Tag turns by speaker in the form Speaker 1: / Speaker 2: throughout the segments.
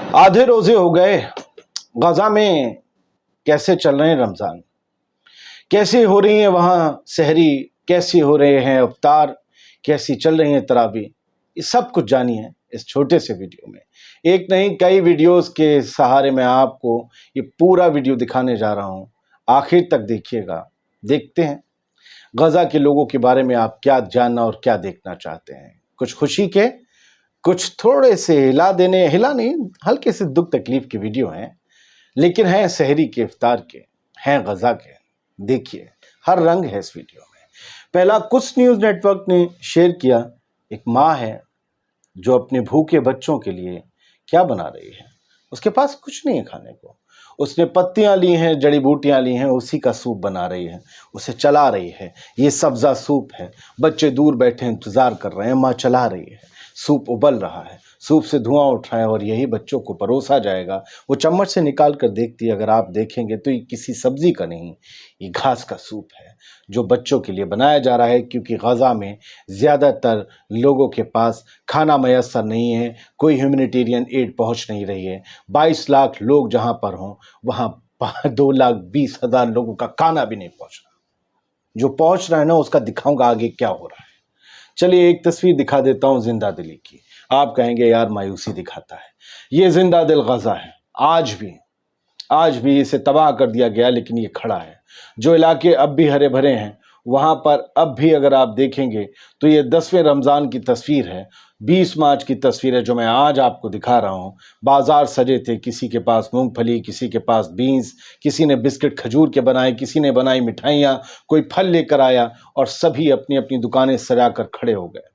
Speaker 1: आधे रोजे हो गए। गजा में कैसे चल रहे हैं रमजान, कैसे हो रही है वहाँ सहरी, कैसे हो रहे हैं इफ्तार, कैसी चल रही है तरावी, ये सब कुछ जानिए इस छोटे से वीडियो में। एक नहीं कई वीडियोस के सहारे मैं आपको ये पूरा वीडियो दिखाने जा रहा हूँ। आखिर तक देखिएगा। देखते हैं गजा के लोगों के बारे में आप क्या जानना और क्या देखना चाहते हैं। कुछ खुशी के, कुछ थोड़े से हिला नहीं, हल्के से दुख तकलीफ के वीडियो हैं, लेकिन हैं सहरी के, इफ्तार के, हैं गजा के। देखिए हर रंग है इस वीडियो में। पहला कुछ न्यूज़ नेटवर्क ने शेयर किया, एक माँ है जो अपने भूखे बच्चों के लिए क्या बना रही है। उसके पास कुछ नहीं है खाने को, उसने पत्तियां ली हैं, जड़ी बूटियां ली हैं, उसी का सूप बना रही है, उसे चला रही है। ये सब्जा सूप है। बच्चे दूर बैठे इंतजार कर रहे हैं, माँ चला रही है, सूप उबल रहा है, सूप से धुआं उठ रहा है और यही बच्चों को परोसा जाएगा। वो चम्मच से निकाल कर देखती है, अगर आप देखेंगे तो ये किसी सब्जी का नहीं, ये घास का सूप है जो बच्चों के लिए बनाया जा रहा है, क्योंकि गजा में ज़्यादातर लोगों के पास खाना मैसर नहीं है, कोई ह्यूमैनिटेरियन एड पहुंच नहीं रही है। 22 लाख लोग जहां पर हों वहां 2,20,000 लोगों का खाना भी नहीं पहुंच रहा। जो पहुंच रहा है ना, उसका दिखाऊंगा आगे क्या हो रहा है। चलिए एक तस्वीर दिखा देता हूं जिंदा दिली की। आप कहेंगे यार मायूसी दिखाता है। ये जिंदा दिल गजा है। आज भी इसे तबाह कर दिया गया, लेकिन ये खड़ा है। जो इलाके अब भी हरे भरे हैं, वहाँ पर अब भी अगर आप देखेंगे तो ये 10वें रमज़ान की तस्वीर है, 20 मार्च की तस्वीर है जो मैं आज आपको दिखा रहा हूँ। बाज़ार सजे थे, किसी के पास मूंगफली, किसी के पास बीन्स, किसी ने बिस्किट खजूर के बनाए, किसी ने बनाई मिठाइयाँ, कोई फल लेकर आया और सभी अपनी अपनी दुकानें सजा कर खड़े हो गए।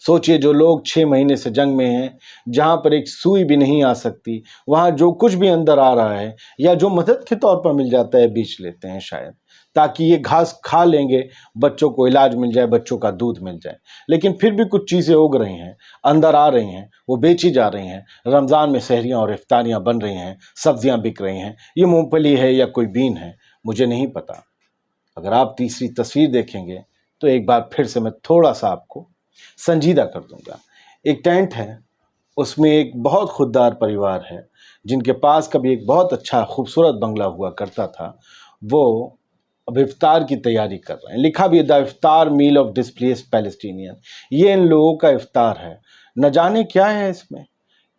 Speaker 1: सोचिए जो लोग 6 महीने से जंग में हैं, जहाँ पर एक सुई भी नहीं आ सकती, वहाँ जो कुछ भी अंदर आ रहा है या जो मदद के तौर पर मिल जाता है बेच लेते हैं शायद, ताकि ये घास खा लेंगे, बच्चों को इलाज मिल जाए, बच्चों का दूध मिल जाए। लेकिन फिर भी कुछ चीज़ें उग रही हैं, अंदर आ रही हैं, वो बेची जा रही हैं। रमज़ान में सहरियाँ और इफ्तारियाँ बन रही हैं, सब्जियाँ बिक रही हैं। ये मूँगफली है या कोई बीन है, मुझे नहीं पता। अगर आप तीसरी तस्वीर देखेंगे तो एक बार फिर से मैं थोड़ा सा आपको संजीदा कर दूंगा। एक टेंट है, उसमें एक बहुत खुददार परिवार है जिनके पास कभी एक बहुत अच्छा खूबसूरत बंगला हुआ करता था। वो अब इफ्तार की तैयारी कर रहे हैं। लिखा भी the iftar meal of displaced Palestinian. ये इन लोगों का इफ्तार है। न जाने क्या है इसमें।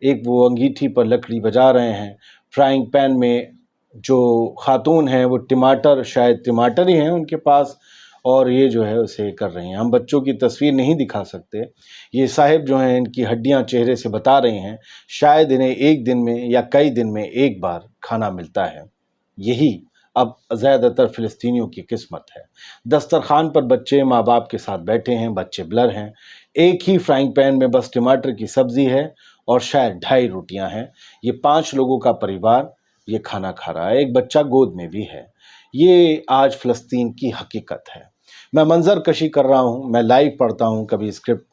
Speaker 1: एक वो अंगीठी पर लकड़ी बजा रहे हैं, फ्राइंग पैन में जो खातून हैं वो टमाटर, शायद टमाटर ही हैं उनके पास, और ये जो है उसे कर रही हैं। हम बच्चों की तस्वीर नहीं दिखा सकते। ये साहिब जो हैं, इनकी हड्डियां चेहरे से बता रही हैं, शायद इन्हें एक दिन में या कई दिन में एक बार खाना मिलता है। यही अब ज़्यादातर फ़िलिस्तीनियों की किस्मत है। दस्तरखान पर बच्चे माँ बाप के साथ बैठे हैं, बच्चे ब्लर हैं। एक ही फ्राइंग पैन में बस टमाटर की सब्ज़ी है और शायद 2.5 रोटियां हैं। ये 5 लोगों का परिवार ये खाना खा रहा है। एक बच्चा गोद में भी है। ये आज फ़लस्तीन की हकीकत है। मैं मंजर कशी कर रहा हूँ, मैं लाइव पढ़ता हूँ, कभी स्क्रिप्ट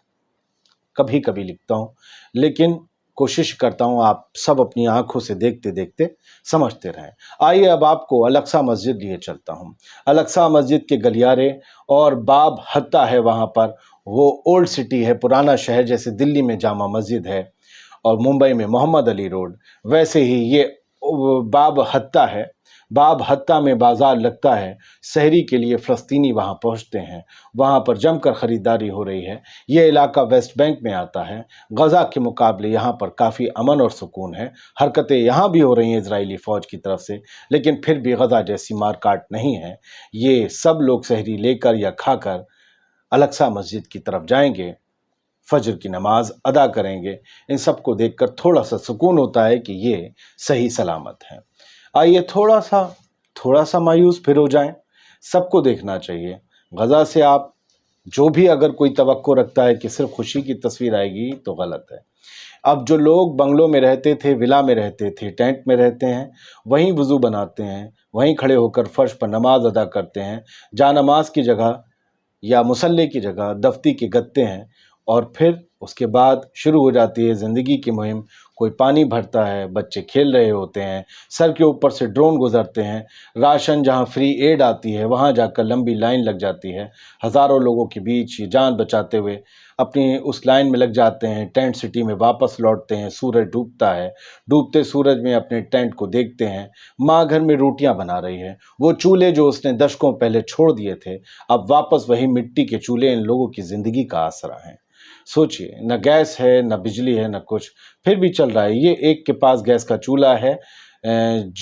Speaker 1: कभी कभी लिखता हूँ, लेकिन कोशिश करता हूँ आप सब अपनी आंखों से देखते देखते समझते रहें। आइए अब आपको अलक्सा मस्जिद लिए चलता हूँ। अलक्सा मस्जिद के गलियारे और बाब हत्ता है वहाँ पर। वो ओल्ड सिटी है, पुराना शहर, जैसे दिल्ली में जामा मस्जिद है और मुंबई में मोहम्मद अली रोड, वैसे ही ये बाब हत्ता है। बाब हत्ता में बाज़ार लगता है। सहरी के लिए फ़लस्तीनी वहाँ पहुँचते हैं, वहाँ पर जमकर ख़रीदारी हो रही है। ये इलाका वेस्ट बैंक में आता है। गज़ा के मुकाबले यहाँ पर काफ़ी अमन और सुकून है। हरकतें यहाँ भी हो रही हैं इजरायली फ़ौज की तरफ से, लेकिन फिर भी गज़ा जैसी मारकाट नहीं है। ये सब लोग सहरी लेकर या खाकर अलक्सा मस्जिद की तरफ जाएंगे, फजर की नमाज अदा करेंगे। इन सब को देखकर थोड़ा सा सुकून होता है कि ये सही सलामत हैं। आइए थोड़ा सा मायूस फिर हो जाएं। सबको देखना चाहिए। गज़ा से आप जो भी अगर कोई तवक्को रखता है कि सिर्फ खुशी की तस्वीर आएगी तो गलत है। अब जो लोग बंगलों में रहते थे, विला में रहते थे, टेंट में रहते हैं, वहीं वज़ू बनाते हैं, वहीं खड़े होकर फ़र्श पर नमाज अदा करते हैं। जहाँ नमाज की जगह या मुसल्ले की जगह दफ्ती के गत्ते हैं, और फिर उसके बाद शुरू हो जाती है ज़िंदगी की मुहिम। کوئی پانی بھرتا ہے، بچے کھیل رہے ہوتے ہیں، سر کے اوپر سے ڈرون گزرتے ہیں، راشن جہاں فری ایڈ آتی ہے وہاں جا کر لمبی لائن لگ جاتی ہے، ہزاروں لوگوں کے بیچ یہ جان بچاتے ہوئے اپنی اس لائن میں لگ جاتے ہیں، ٹینٹ سٹی میں واپس لوٹتے ہیں، سورج ڈوبتا ہے، ڈوبتے سورج میں اپنے ٹینٹ کو دیکھتے ہیں، ماں گھر میں روٹیاں بنا رہی ہے، وہ چولہے جو اس نے دشکوں پہلے چھوڑ دیے تھے اب واپس وہی مٹی کے چولہے ان لوگوں کی زندگی کا آسرا ہیں۔ سوچئے، نہ گیس ہے نہ بجلی ہے نہ کچھ، پھر بھی چل رہا ہے۔ یہ ایک کے پاس گیس کا چولہا ہے،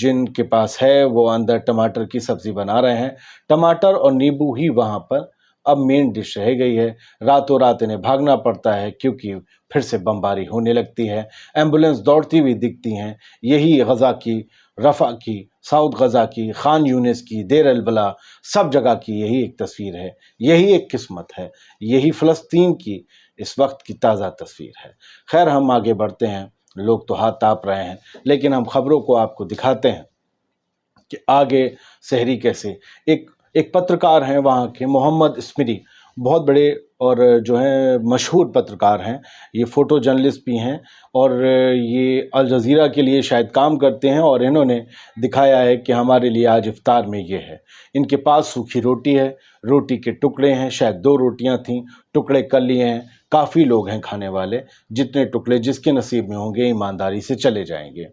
Speaker 1: جن کے پاس ہے وہ اندر ٹماٹر کی سبزی بنا رہے ہیں، ٹماٹر اور نیبو ہی وہاں پر اب مین ڈش رہ گئی ہے۔ راتوں رات انہیں بھاگنا پڑتا ہے کیونکہ پھر سے بمباری ہونے لگتی ہے، ایمبولینس دوڑتی ہوئی دکھتی ہیں۔ یہی غزہ کی، رفح کی، ساؤتھ غزہ کی، خان یونس کی، دیر البلا، سب جگہ کی یہی ایک تصویر ہے، یہی ایک قسمت ہے، یہی فلسطین کی اس وقت کی تازہ تصویر ہے۔ خیر، ہم آگے بڑھتے ہیں، لوگ تو ہاتھ تاپ رہے ہیں، لیکن ہم خبروں کو آپ کو دکھاتے ہیں کہ آگے سحری کیسے۔ ایک پترکار ہیں وہاں کے، محمد اسمری، بہت بڑے اور جو ہیں مشہور پترکار ہیں، یہ فوٹو جرنلسٹ بھی ہیں اور یہ الجزیرہ کے لیے شاید کام کرتے ہیں، اور انہوں نے دکھایا ہے کہ ہمارے لیے آج افطار میں یہ ہے۔ ان کے پاس سوکھی روٹی ہے، روٹی کے ٹکڑے ہیں، شاید 2 روٹیاں تھیں، ٹکڑے کر لیے ہیں، کافی لوگ ہیں کھانے والے، جتنے ٹکڑے جس کے نصیب میں ہوں گے ایمانداری سے چلے جائیں گے۔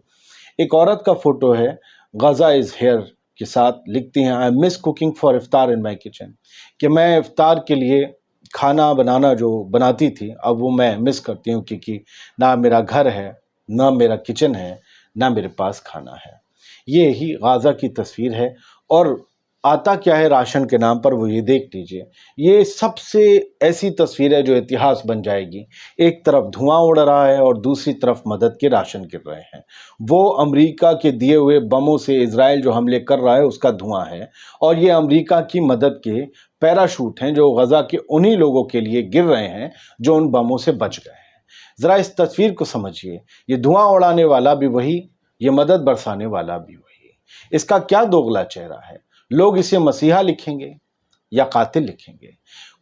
Speaker 1: ایک عورت کا فوٹو ہے، غزہ از ہیئر کے ساتھ، لکھتی ہیں آئی مس کوکنگ فار افطار ان مائی کچن، کہ میں افطار کے لیے کھانا بنانا جو بناتی تھی اب وہ میں مس کرتی ہوں، کیونکہ نہ میرا گھر ہے، نہ میرا کچن ہے، نہ میرے پاس کھانا ہے۔ یہی غزہ کی تصویر ہے، اور آتا کیا ہے راشن کے نام پر وہ یہ دیکھ لیجئے۔ یہ سب سے ایسی تصویر ہے جو اتہاس بن جائے گی۔ ایک طرف دھواں اڑ رہا ہے اور دوسری طرف مدد کے راشن گر رہے ہیں۔ وہ امریکہ کے دیے ہوئے بموں سے اسرائیل جو حملے کر رہا ہے اس کا دھواں ہے، اور یہ امریکہ کی مدد کے پیراشوٹ ہیں جو غزہ کے انہی لوگوں کے لیے گر رہے ہیں جو ان بموں سے بچ گئے ہیں۔ ذرا اس تصویر کو سمجھیے، یہ دھواں اڑانے والا بھی وہی، یہ مدد برسانے والا بھی وہی۔ اس کا کیا دوغلا چہرہ ہے؟ لوگ اسے مسیحا لکھیں گے یا قاتل لکھیں گے؟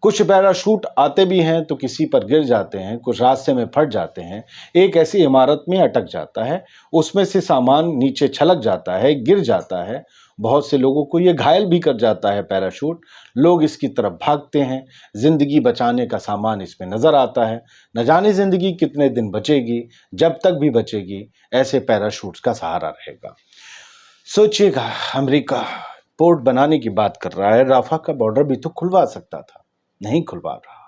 Speaker 1: کچھ پیراشوٹ آتے بھی ہیں تو کسی پر گر جاتے ہیں، کچھ راستے میں پھٹ جاتے ہیں، ایک ایسی عمارت میں اٹک جاتا ہے، اس میں سے سامان نیچے چھلک جاتا ہے، گر جاتا ہے، بہت سے لوگوں کو یہ گھائل بھی کر جاتا ہے پیراشوٹ، لوگ اس کی طرف بھاگتے ہیں، زندگی بچانے کا سامان اس میں نظر آتا ہے، نہ جانے زندگی کتنے دن بچے گی، جب تک بھی بچے گی ایسے پیراشوٹس کا سہارا رہے گا۔ سوچئے گا، امریکہ پورٹ بنانے کی بات کر رہا ہے، رافع کا بارڈر بھی تو کھلوا سکتا تھا، نہیں کھلوا رہا،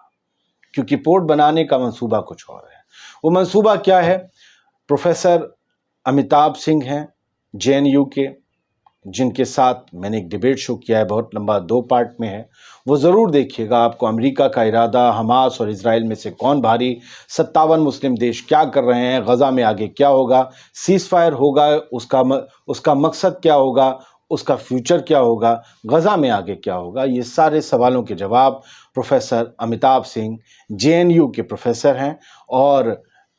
Speaker 1: کیونکہ پورٹ بنانے کا منصوبہ کچھ اور ہے۔ وہ منصوبہ کیا ہے؟ پروفیسر امیتابھ سنگھ ہیں JNU کے، جن کے ساتھ میں نے ایک ڈیبیٹ شو کیا ہے، بہت لمبا 2 پارٹ میں ہے، وہ ضرور دیکھیے گا۔ آپ کو امریکہ کا ارادہ، حماس اور اسرائیل میں سے کون بھاری، 57 مسلم دیش کیا کر رہے ہیں، غزہ میں آگے کیا ہوگا، سیز فائر ہوگا، اس کا مقصد کیا ہوگا، اس کا فیوچر کیا ہوگا، غزہ میں آگے کیا ہوگا، یہ سارے سوالوں کے جواب پروفیسر امیتابھ سنگھ JNU کے پروفیسر ہیں، اور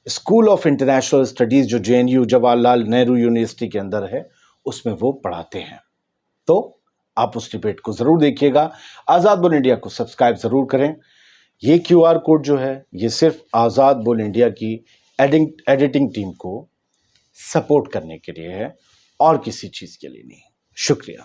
Speaker 1: اسکول آف انٹرنیشنل اسٹڈیز جو JNU جواہر لال نہرو یونیورسٹی کے اندر ہے اس میں وہ پڑھاتے ہیں۔ تو آپ اس ڈیبیٹ کو ضرور دیکھیے گا۔ آزاد بول انڈیا کو سبسکرائب ضرور کریں۔ یہ QR کوڈ جو ہے یہ صرف آزاد بول انڈیا کی ایڈیٹنگ ٹیم کو سپورٹ کرنے کے لیے ہے، اور کسی چیز کے لیے نہیں۔ شکریہ۔